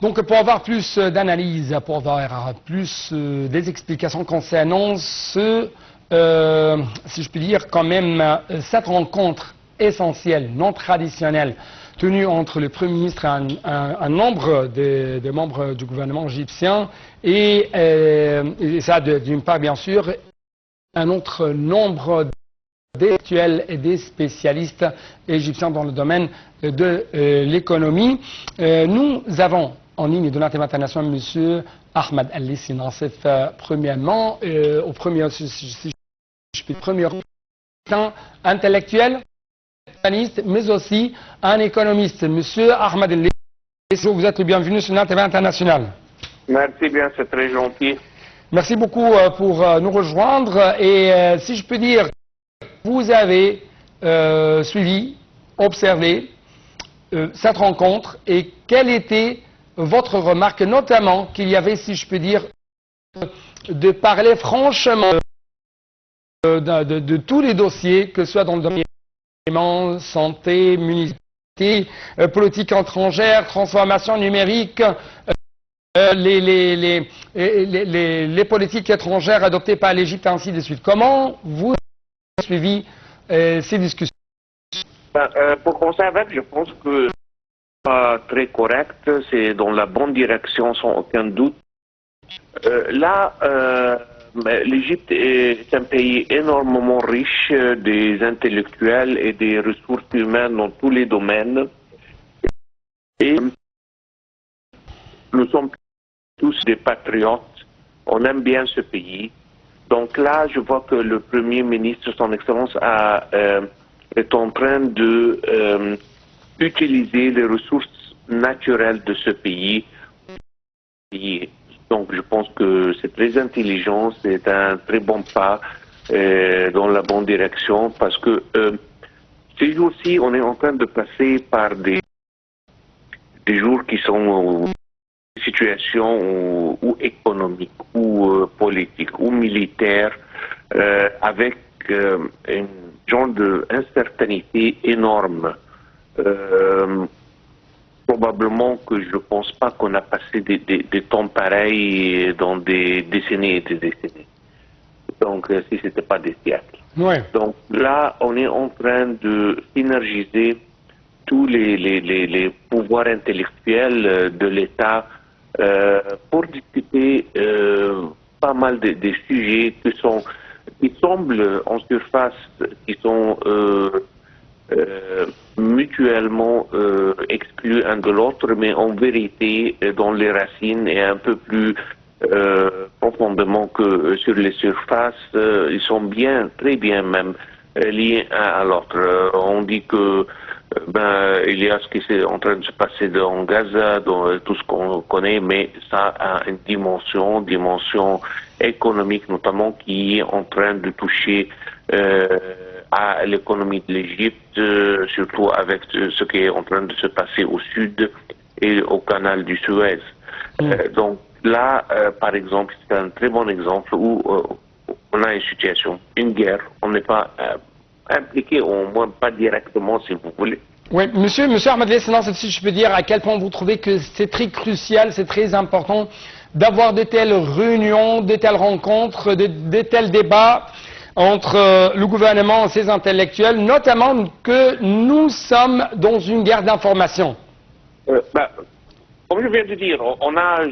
Donc pour avoir plus d'analyse, pour avoir plus des explications concernant ce, si je puis dire, quand même, cette rencontre essentielle, non traditionnelle, tenue entre le Premier ministre et un nombre de membres du gouvernement égyptien, et ça d'une part bien sûr, un autre nombre d'intellectuels et des spécialistes égyptiens dans le domaine de l'économie. Nous avons en ligne de l'Internet international M. Ahmed El-Lissi Nassef, premièrement, au premier, si je puis premier intellectuel, mais aussi un économiste. M. Ahmed El-Lissi, vous êtes le bienvenu sur l'Internet international. Merci bien, c'est très gentil. Merci beaucoup pour nous rejoindre. Et si je peux dire, vous avez suivi, observé cette rencontre et quelle était votre remarque, notamment qu'il y avait, si je peux dire, de parler franchement de tous les dossiers, que ce soit dans le domaine santé, municipalité, politique étrangère, transformation numérique, les politiques étrangères adoptées par l'Égypte, ainsi de suite. Comment vous avez suivi ces discussions? Pour commencer avec, je pense que c'est très correct, c'est dans la bonne direction sans aucun doute. L'Égypte est un pays énormément riche des intellectuels et des ressources humaines dans tous les domaines. Et nous sommes tous des patriotes, on aime bien ce pays. Donc là, je vois que le Premier ministre, son Excellence, est en train de utiliser les ressources naturelles de ce pays. Donc je pense que c'est très intelligent, c'est un très bon pas dans la bonne direction, parce que ces jours-ci, on est en train de passer par des jours qui sont situations ou économiques, ou politiques, ou militaires, avec un genre d'incertitude énorme. Probablement que je ne pense pas qu'on a passé des temps pareils dans des décennies et des décennies. Donc, si ce n'était pas des siècles. Ouais. Donc là, on est en train de synergiser tous les pouvoirs intellectuels de l'État pour discuter pas mal des sujets qui semblent en surface, qui sont mutuellement exclus un de l'autre, mais en vérité, dans les racines et un peu plus profondément que sur les surfaces, ils sont bien, très bien même, liés un à l'autre. On dit que il y a ce qui est en train de se passer dans Gaza, dans tout ce qu'on connaît, mais ça a une dimension économique notamment, qui est en train de toucher à l'économie de l'Égypte, surtout avec ce qui est en train de se passer au sud et au canal du Suez. Donc là, par exemple, c'est un très bon exemple où on a une situation, une guerre, on n'est pas impliqué, au moins pas directement, si vous voulez. Oui, monsieur Ahmed El-Lissi, si je peux dire à quel point vous trouvez que c'est très crucial, c'est très important d'avoir de telles réunions, de telles rencontres, de tels débats entre le gouvernement et ses intellectuels, notamment que nous sommes dans une guerre d'information. Comme je viens de dire, on a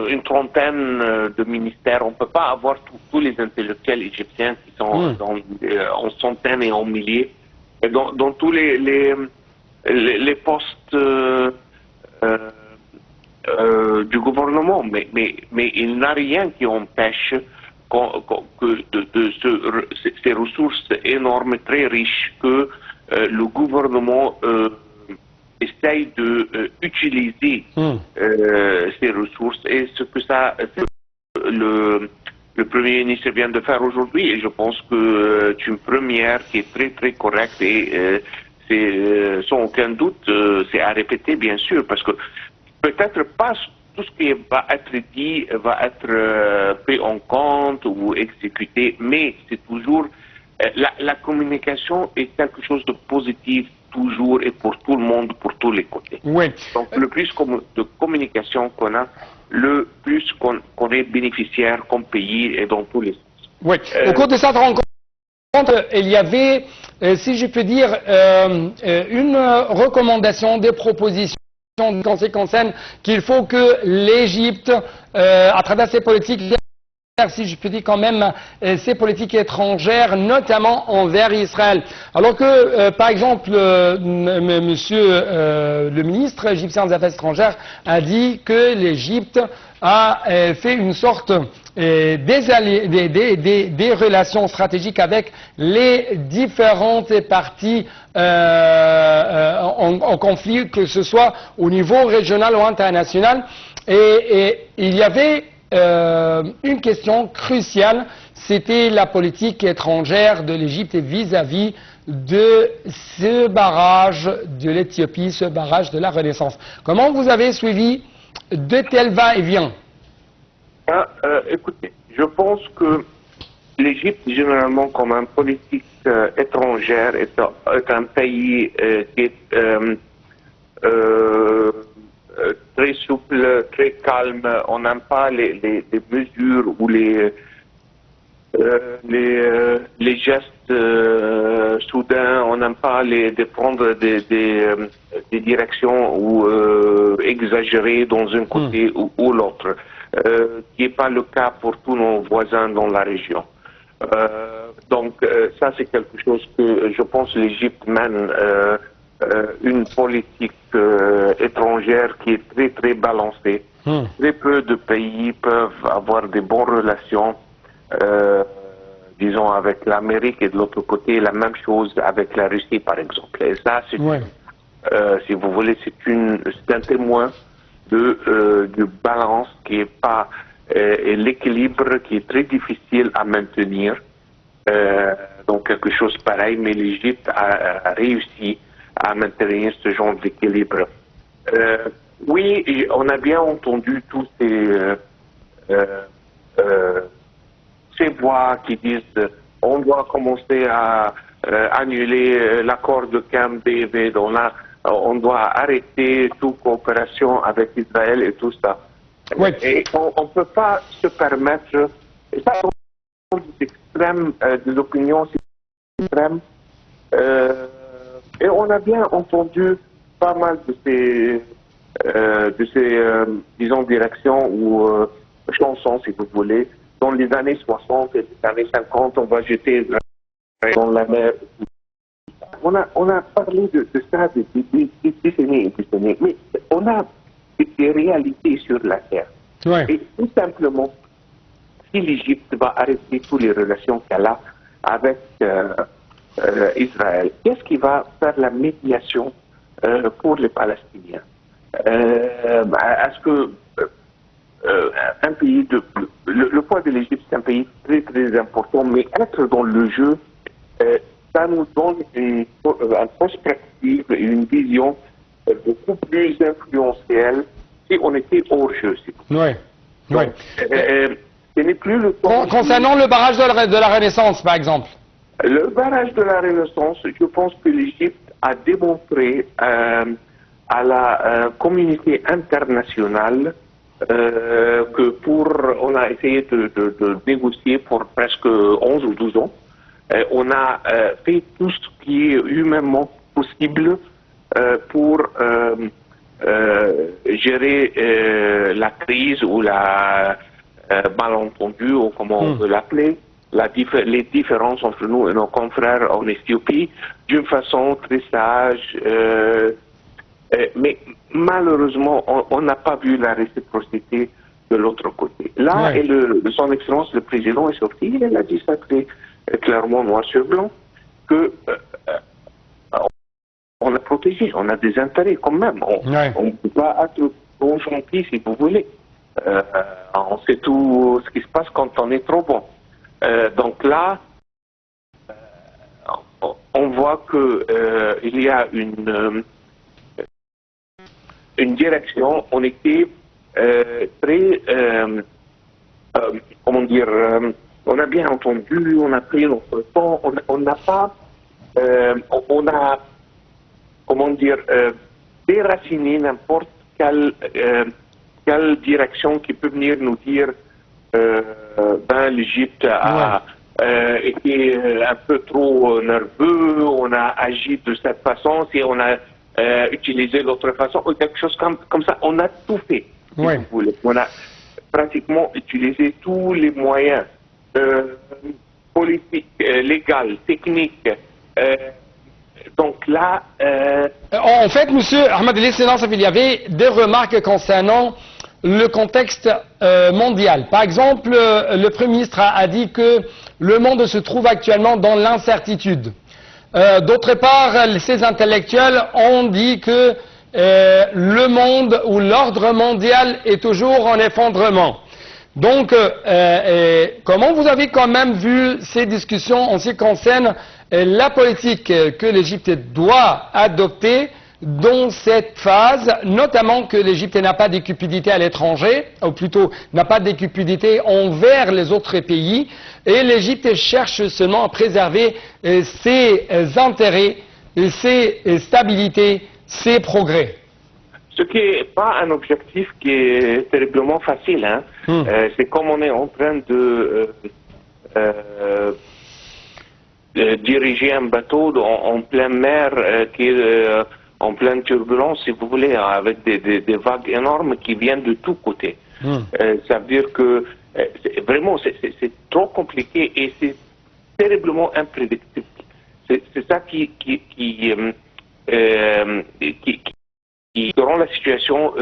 une trentaine de ministères. On ne peut pas avoir tous les intellectuels égyptiens qui sont en centaines et en milliers. Et dans tous les postes du gouvernement. Mais il n'y a rien qui empêche ces ressources énormes, très riches, que le gouvernement essaye d'utiliser ces ressources, et ce que le Premier ministre vient de faire aujourd'hui, et je pense que c'est une première qui est très très correcte, et sans aucun doute c'est à répéter, bien sûr, parce que peut-être pas tout ce qui va être dit va être pris en compte ou exécuté, mais c'est toujours la communication est quelque chose de positif toujours et pour tout le monde, pour tous les côtés. Oui. Donc le plus de communication qu'on a, le plus qu'on est bénéficiaire comme pays et dans tous les sens. Oui. Au cours de cette rencontre, il y avait, si je peux dire, une recommandation, des propositions en ce qui concerne qu'il faut que l'Égypte, à travers ses politiques, si je peux dire quand même, ces politiques étrangères, notamment envers Israël. Alors que, par exemple, monsieur le ministre égyptien des Affaires étrangères a dit que l'Égypte a fait une sorte des relations stratégiques avec les différentes parties en conflit, que ce soit au niveau régional ou international. Et il y avait une question cruciale, c'était la politique étrangère de l'Égypte vis-à-vis de ce barrage de l'Éthiopie, ce barrage de la Renaissance. Comment vous avez suivi de tels va-et-vient? Écoutez, je pense que l'Égypte, généralement, comme une politique étrangère, est un pays qui est très souple, très calme. On n'aime pas les mesures ou les gestes soudains. On n'aime pas de prendre des directions ou exagérées dans un côté ou l'autre, qui n'est pas le cas pour tous nos voisins dans la région. Donc ça, c'est quelque chose que je pense l'Égypte mène une politique étrangère qui est très très balancée. Très peu de pays peuvent avoir des bonnes relations, disons, avec l'Amérique, et de l'autre côté, la même chose avec la Russie, par exemple. Et ça, c'est, si vous voulez, c'est un témoin de balance qui est pas, et l'équilibre qui est très difficile à maintenir. Donc quelque chose pareil, mais l'Égypte a réussi à maintenir ce genre d'équilibre. Oui, on a bien entendu tous ces voix qui disent on doit commencer à annuler l'accord de Camp David, on doit arrêter toute coopération avec Israël et tout ça. Oui. Et on ne peut pas se permettre, et ça, des opinions extrêmes, et on a bien entendu pas mal de ces disons, directions ou chansons, si vous voulez. Dans les années 60 et les années 50, on va jeter dans la mer. On a parlé de ça des décennies et décennies, mais on a des réalités sur la terre. Ouais. Et tout simplement, si l'Égypte va arrêter toutes les relations qu'elle a avec Israël, qu'est-ce qui va faire la médiation pour les Palestiniens? Est-ce que un pays le poids de l'Égypte, c'est un pays très très important, mais être dans le jeu, ça nous donne une perspective et une vision beaucoup plus influentielle si on était hors jeu. Oui. Oui. Ce n'est plus le temps. Concernant le barrage de la Renaissance, par exemple. Le barrage de la Renaissance, je pense que l'Égypte a démontré à la communauté internationale que on a essayé de négocier pour presque 11 ou 12 ans. On a fait tout ce qui est humainement possible pour gérer la crise ou la malentendu, ou comment on veut l'appeler, les différences entre nous et nos confrères en Éthiopie, d'une façon très sage. Mais malheureusement, on n'a pas vu la réciprocité de l'autre côté. Là, et son Excellence, le président, est sorti, il a dit ça très clairement, noir sur blanc, que on a protégé, on a des intérêts quand même. On ne peut pas être trop gentil, si vous voulez. On sait tout ce qui se passe quand on est trop bon. Donc là, on voit que il y a une direction. On était très, comment dire, on a bien entendu, on a pris notre temps, on n'a pas, on a comment dire, déraciner n'importe quelle direction qui peut venir nous dire ben l'Égypte a été un peu trop nerveux, on a agi de cette façon, si on a utilisé l'autre façon, ou quelque chose comme ça. On a tout fait, si vous voulez. On a pratiquement utilisé tous les moyens politiques, légaux, techniques. Donc là... En fait, monsieur Ahmed Lessénance, il y avait des remarques concernant le contexte mondial. Par exemple, le Premier ministre a dit que le monde se trouve actuellement dans l'incertitude. D'autre part, ces intellectuels ont dit que le monde ou l'ordre mondial est toujours en effondrement. Donc, comment vous avez quand même vu ces discussions en ce qui concerne la politique que l'Égypte doit adopter dans cette phase, notamment que l'Égypte n'a pas de cupidité à l'étranger, ou plutôt n'a pas de cupidité envers les autres pays, et l'Égypte cherche seulement à préserver ses intérêts, ses stabilités, ses progrès. Ce qui n'est pas un objectif qui est terriblement facile. Hein. C'est comme on est en train de diriger un bateau en pleine mer qui est en pleine turbulence, si vous voulez, avec des vagues énormes qui viennent de tous côtés. Ça veut dire que vraiment c'est trop compliqué et c'est terriblement imprédictible. C'est ça qui rend la situation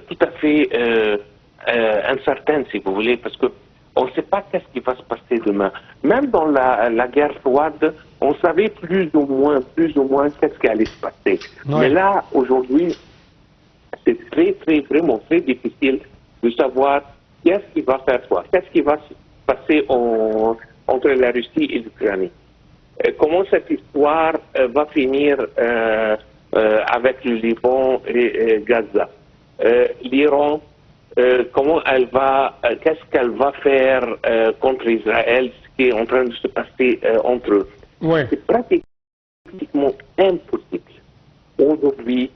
tout à fait incertaine, si vous voulez, parce que on ne sait pas qu'est-ce qui va se passer demain. Même dans la guerre froide, on savait plus ou moins qu'est-ce qui allait se passer. Mais là, aujourd'hui, c'est vraiment très difficile de savoir qu'est-ce qui va faire quoi, qu'est-ce qui va se passer entre la Russie et l'Ukraine. Comment cette histoire va finir avec le Liban et Gaza. L'Iran, qu'est-ce qu'elle va faire contre Israël, ce qui est en train de se passer entre eux. C'est pratiquement impossible aujourd'hui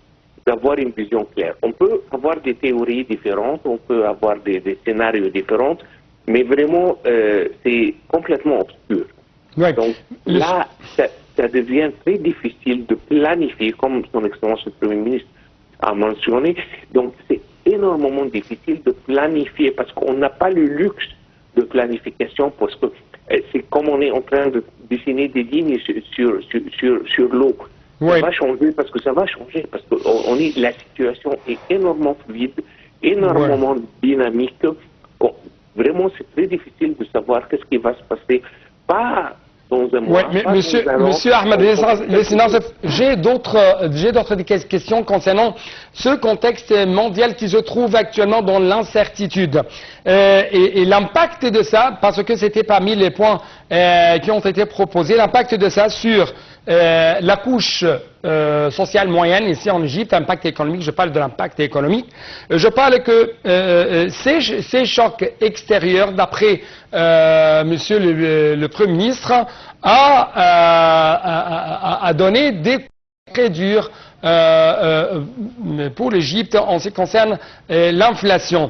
d'avoir une vision claire. On peut avoir des théories différentes, on peut avoir des scénarios différents, mais vraiment c'est complètement obscur. Donc là, ça devient très difficile de planifier, comme son Excellence le Premier ministre a mentionné. Donc c'est énormément difficile de planifier parce qu'on n'a pas le luxe de planification parce que c'est comme on est en train de dessiner des lignes sur l'eau. Ça va changer parce que ça va changer parce que la situation est énormément fluide, énormément dynamique. Bon, vraiment, c'est très difficile de savoir qu'est-ce qui va se passer. Pas dans un mois. Mais monsieur Ahmed Lessénance, j'ai d'autres questions concernant ce contexte mondial qui se trouve actuellement dans l'incertitude. Et l'impact de ça, parce que c'était parmi les points qui ont été proposés, l'impact de ça sur la couche sociale moyenne ici en Égypte, impact économique, je parle de l'impact économique. Je parle que ces chocs extérieurs, d'après monsieur le Premier ministre, a donné des très durs pour l'Égypte en ce qui concerne l'inflation.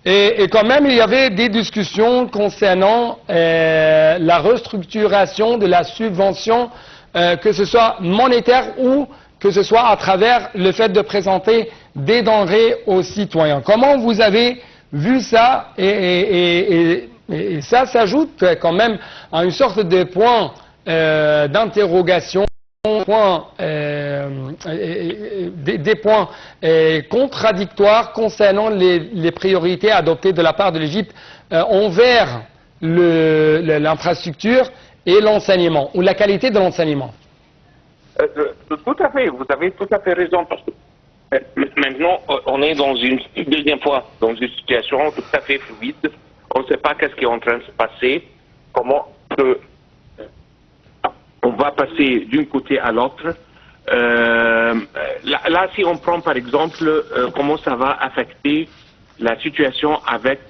Et quand même, il y avait des discussions concernant la restructuration de la subvention, que ce soit monétaire ou que ce soit à travers le fait de présenter des denrées aux citoyens. Comment vous avez vu ça et ça s'ajoute quand même à une sorte de point d'interrogation, des points contradictoires concernant les priorités adoptées de la part de l'Égypte envers l'infrastructure et l'enseignement, ou la qualité de l'enseignement. Tout à fait, vous avez tout à fait raison, parce que maintenant on est dans une deuxième fois dans une situation tout à fait fluide. On ne sait pas qu'est-ce qui est en train de se passer, comment on va passer d'un côté à l'autre. Là, si on prend par exemple comment ça va affecter la situation avec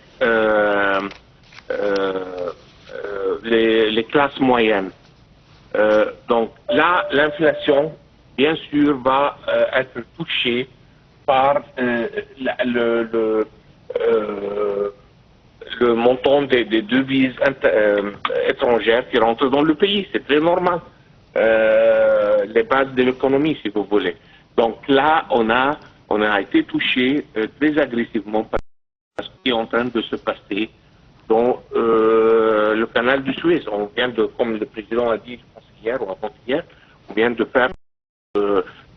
les classes moyennes. Donc là, l'inflation bien sûr, va être touché par le montant des devises étrangères qui rentrent dans le pays. C'est très normal. Les bases de l'économie, si vous voulez. Donc là, on a été touché très agressivement par ce qui est en train de se passer dans le canal du Suez. On vient de, comme le président a dit, je pense hier ou avant-hier, on vient de perdre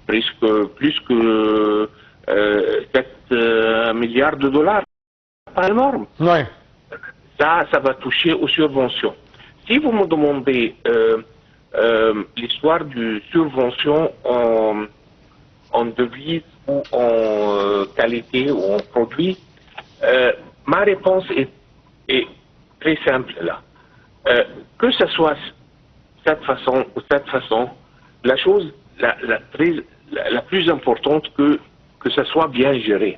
presque plus que 7 milliards de dollars. Pas énorme. Ouais. Ça va toucher aux subventions. Si vous me demandez l'histoire du subvention en devise ou en qualité ou en produit, ma réponse est très simple là. Que ce soit cette façon ou cette façon, la chose la plus importante que ça soit bien géré.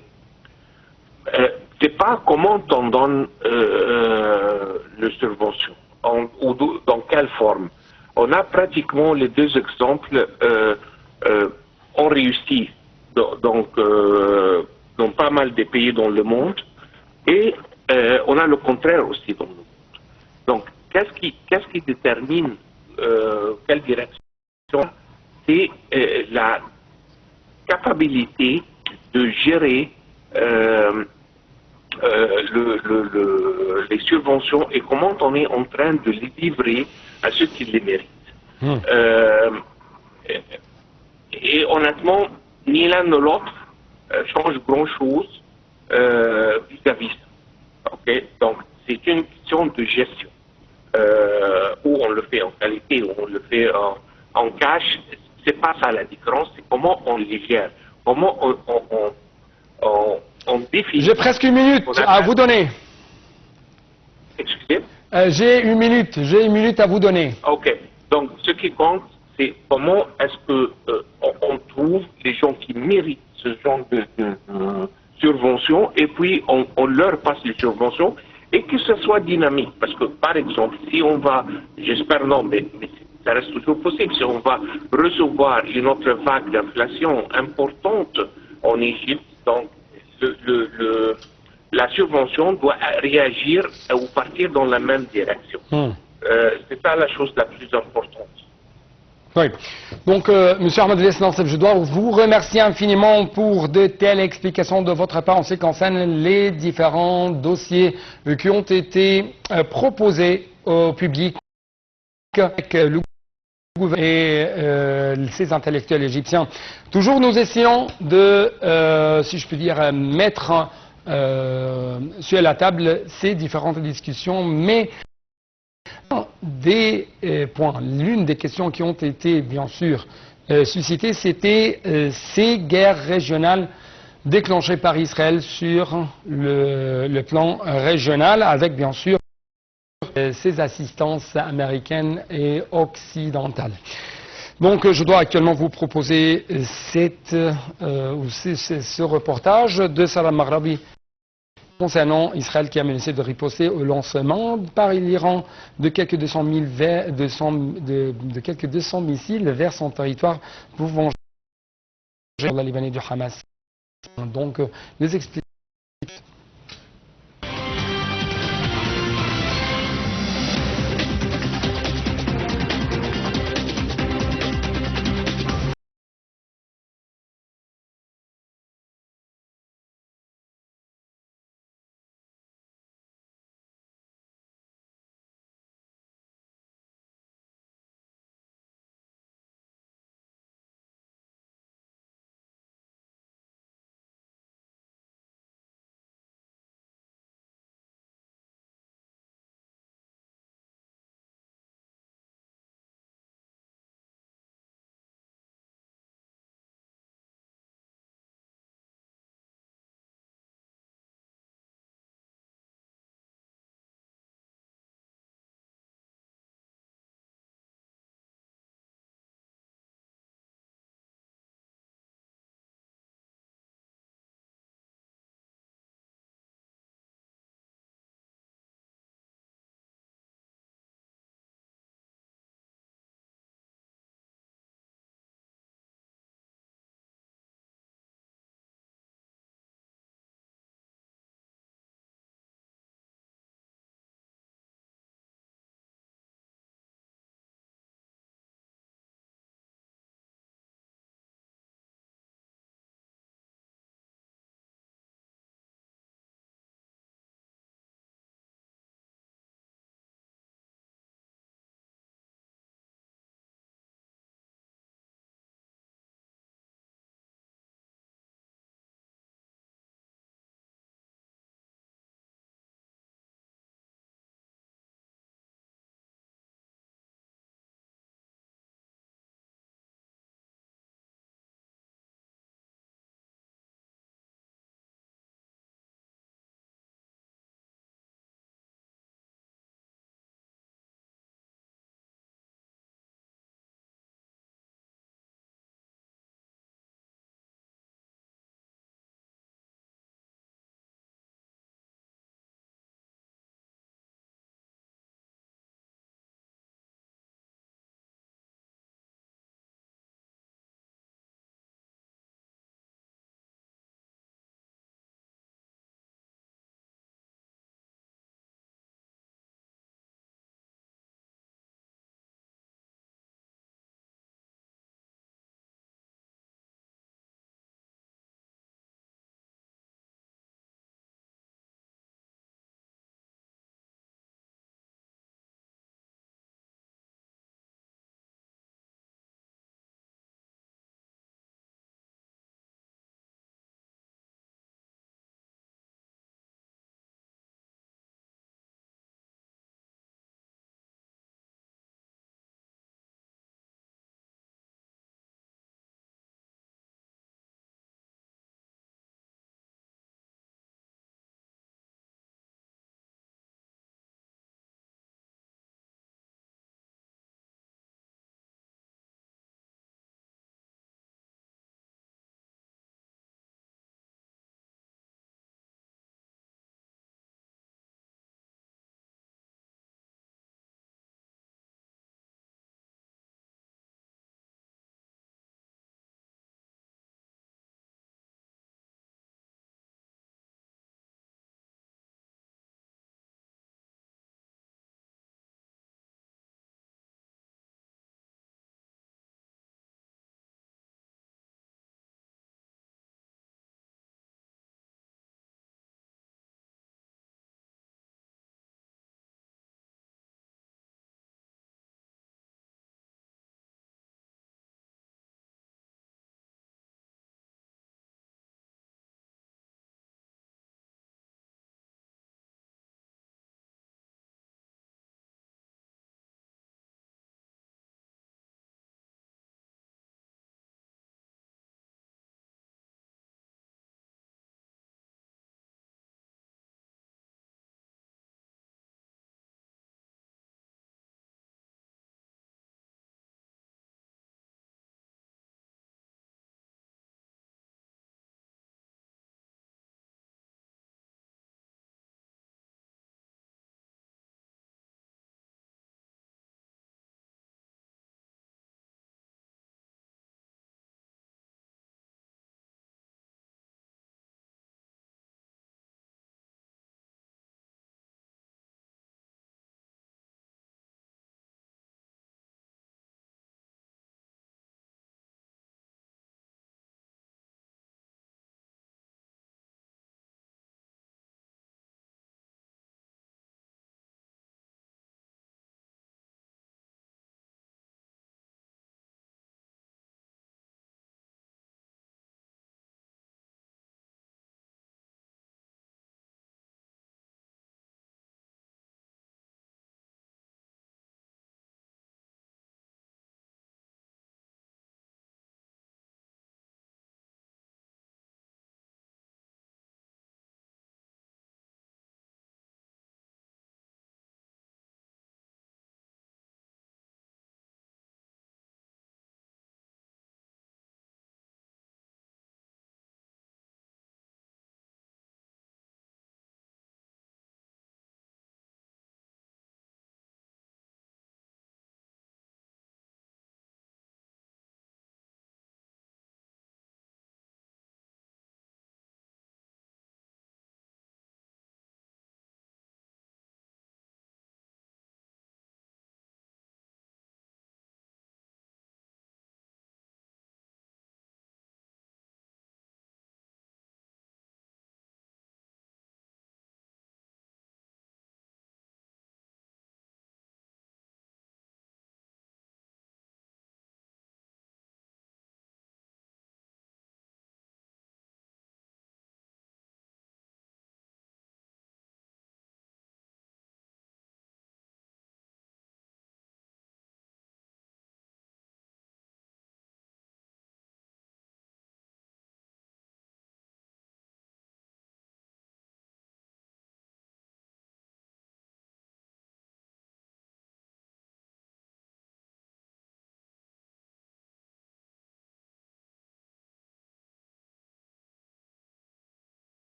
C'est pas comment on donne le subvention ou dans quelle forme. On a pratiquement les deux exemples ont réussi donc dans pas mal de pays dans le monde et on a le contraire aussi dans le monde. Donc qu'est-ce qui détermine quelle direction? C'est la capacité de gérer les subventions et comment on est en train de les livrer à ceux qui les méritent. Et honnêtement, ni l'un ni l'autre change grand-chose vis-à-vis ça. Okay? Donc, c'est une question de gestion. Où on le fait en qualité, où on le fait en cash, c'est pas ça la différence, c'est comment on les gère, comment on définit. J'ai presque une minute à vous donner. Excusez? J'ai une minute à vous donner. Ok. Donc, ce qui compte, c'est comment est-ce que on trouve les gens qui méritent ce genre de subventions et puis on leur passe les subventions et que ce soit dynamique. Parce que, par exemple, si on va, j'espère non, mais ça reste toujours possible, si on va recevoir une autre vague d'inflation importante en Égypte, donc la subvention doit réagir ou partir dans la même direction. C'est ça la chose la plus importante. Oui. Donc, Monsieur Ahmed Nassef, je dois vous remercier infiniment pour de telles explications de votre part en ce qui concerne les différents dossiers qui ont été proposés au public avec le gouvernement et ces intellectuels égyptiens. Toujours nous essayons de, si je puis dire, mettre sur la table ces différentes discussions, mais des points, l'une des questions qui ont été bien sûr suscitées, c'était ces guerres régionales déclenchées par Israël sur le plan régional, avec bien sûr ses assistances américaines et occidentales. Donc je dois actuellement vous proposer ce reportage de Salam Maghrabi concernant Israël qui a menacé de riposter au lancement par l'Iran de quelques 200 missiles vers son territoire pour venger la Libanais du Hamas. Donc, les explications